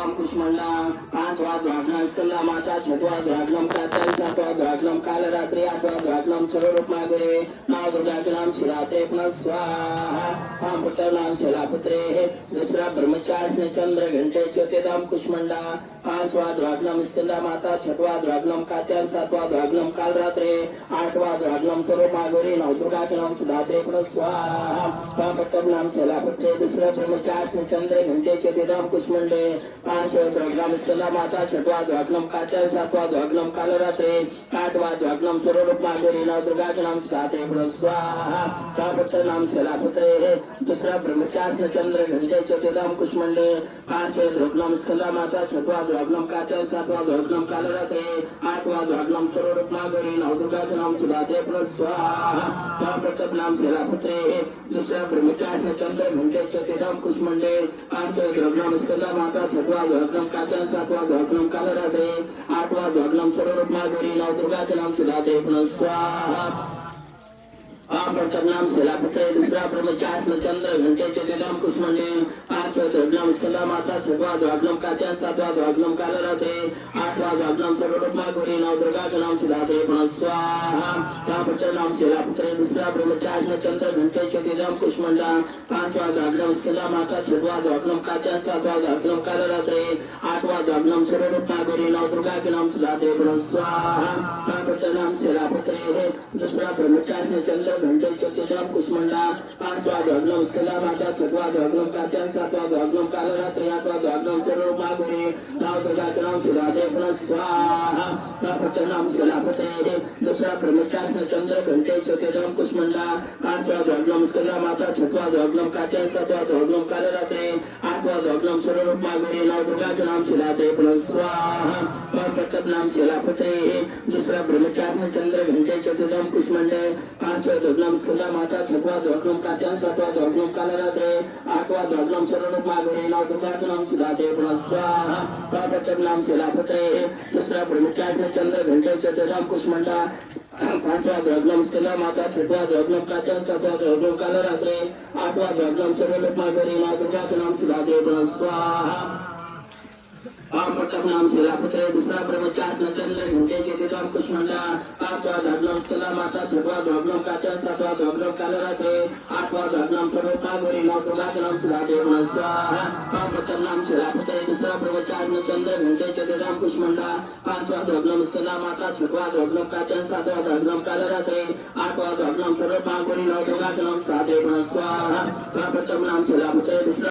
नाम कुष्मंडा पांचवा द्वाग्नम स्कंदा माता छठवा द्वाग्नम कातल सातवा द्वाग्नम काल रात्रि आठवा द्वाग्नम स्वरूप मागुरे नाव दुर्गा के नाम शिलाते पुनः स्वाहा हम पुत्र नाम शिलापुत्रे दूसरा ब्रह्मचार्य चंद्र घंटे चौथेदाम कुष्मंडा पांचवा द्वाग्नम स्कंदा माता छठवा द्वाग्नम कात्याल सातवा द्वाग्नम काल रात्रि आठवा द्वाग्नम स्वरूप मागुरे नव दुर्गा के नाम सुधाते पुनः स्वाहा हम पुत्र नाम शिलापुत्रे दूसरा ब्रह्मचार्य चंद्र घंटे चौथेदाम कुष्मंडे पांचवा द्वाग्नम स्कंदा माता छठवा द्वाग्नम कात्याल सातवा द्वाग्नम काल रात्रि आठवा द्वाग्नम स्वरूप मागुरे नव दुर्गा के नाम सुधाते पुनः स्वाहा हम पुत्र नाम शिलापुत्रे दूसरा ब्रह्मचार्य चंद्र घंटे चौथेदाम कुष्मंडे पांचवा द्वाग्नम स्कंदा माता छठवा द्वाग्नम कात्याल सातवा द्वाग्नम काल रात्रि आठवा द्वाग्नम स्वरूप मागुरे नव दुर्गा के नाम सुधाते पुनः स्वाहा हम पुत्र नाम शिलापुत्रे दूसरा ब्रह्मचार्य चंद्र घंटे चौथेदाम कुष्मंडे पांचवा द्वाग्नम स्कंदा माता छठवा द्वाग्नम कात्याल सातवा द्वाग्नम काल रात्रि आठवा द्वाग्नम स्वरूप मागुरे नव दुर्गा के नाम सुधाते पुनः स्वाहा हम पुत्र नाम शिलापुत्रे दूसरा ब्रह्मचार्य चंद्र घंटे चौथेदाम कुष्मंडे पांचवा द्वाग्नम स्कंदा माता छठवा द्वाग्नम कात्याल सातवा द्वाग्नम काल रात्रि आठवा द्वाग्नम स्वरूप मागुरे नव दुर्गा के नाम सुधाते पुनः स्वाहा हम पुत्र नाम शिलापुत्रे दूसरा ब्रह्मचार्य चंद्र घंटे चौथेदाम कुष्मंडा पांचवा द्वाग्नम स्कंदा माता छठवा द्वाग्नम कात्याल सातवा द्वाग्नम काल रात्रि आठवा द्वाग्नम स्वरूप मागुरे नव दुर्गा के नाम सुधाते पुनः स्वाहा हम पुत्र नाम शिलापुत्रे दूसरा ब्रह्मचार्य चंद्र घंटे चौथेदाम कुष्मंडा पांचवा द्वाग्नम स्कंदा माता छठवा द्वाग्नम कात्याल सातवा द्वाग्नम काल रात्रि आठवा द्वाग्नम स्वरूप मागुरे नव दुर्गा के नाम सुधाते पुनः स्वाहा हम पुत्र नाम शिलापुत्रे दूसरा ब्रह्मचार्य चंद्र घंटे चौथेदाम कुष्मंडा पांचवा द्वाग्नम स्कंदा माता छठवा द्वाग्नम कात्याल सातवा द्वाग्नम काल रात्रि आठवा द्वाग्नम स्वरूप मागुरे नव दुर्गा के नाम सुधाते पुनः स्वाहा हम पुत्र नाम शिलापुत्रे दूसरा ब्रह्मचार्य चंद्र घंटे चौथेदाम कुष्मंडे पांचवा द्वाग्नम स्कंदा माता छठवा द्वाग्नम कात्याल सातवा द्वाग्नम काल रात्रि आठवा द्वाग्नम स्वरूप मागुरे नव दुर्गा के नाम सुधाते पुनः स्वाहा हम पुत्र नाम शिलापुत्रे दूसरा ब्रह्मचार्य चंद्र घंटे चौथेदाम कुष्मंडा पांचवा द्वाग्नम स्कंदा माता छठवा द्वाग्नम कात्याल सातवा द्वाग्नम काल रात्रि आठवा द्वाग्नम स्वरूप मागुरे नव दुर्गा के नाम सुधाते पुनः स्वाहा हम पुत्र नाम शिलापुत्रे दूसरा ब्रह्मचार्य चंद्र घंटे चौथेदाम कुष्मंडा पांचवा द्वाग्नम स्कंदा माता छठवा द्वाग्नम कात्याल सातवा द्वाग्नम काल रात्रि आठवा द्वाग्नम स्वरूप मागुरे नव दुर्गा के नाम सुधाते पुनः स्वाहा हम पुत्र नाम शिलापुत्रे दूसरा ब्रह्मचार्य चंद्र घंटे चौथेदाम कुष्मंडा पांचवा द्वाग्नम स्कंदा माता छठवा द्वाग्नम कात्याल सातवा द्वाग्नम काल रात्रि आठवा द्वाग्नम स्वरूप मागुरे नव दुर्गा के नाम सुधाते पुनः स्वाहा हम पुत्र नाम शिलापुत्रे दूसरा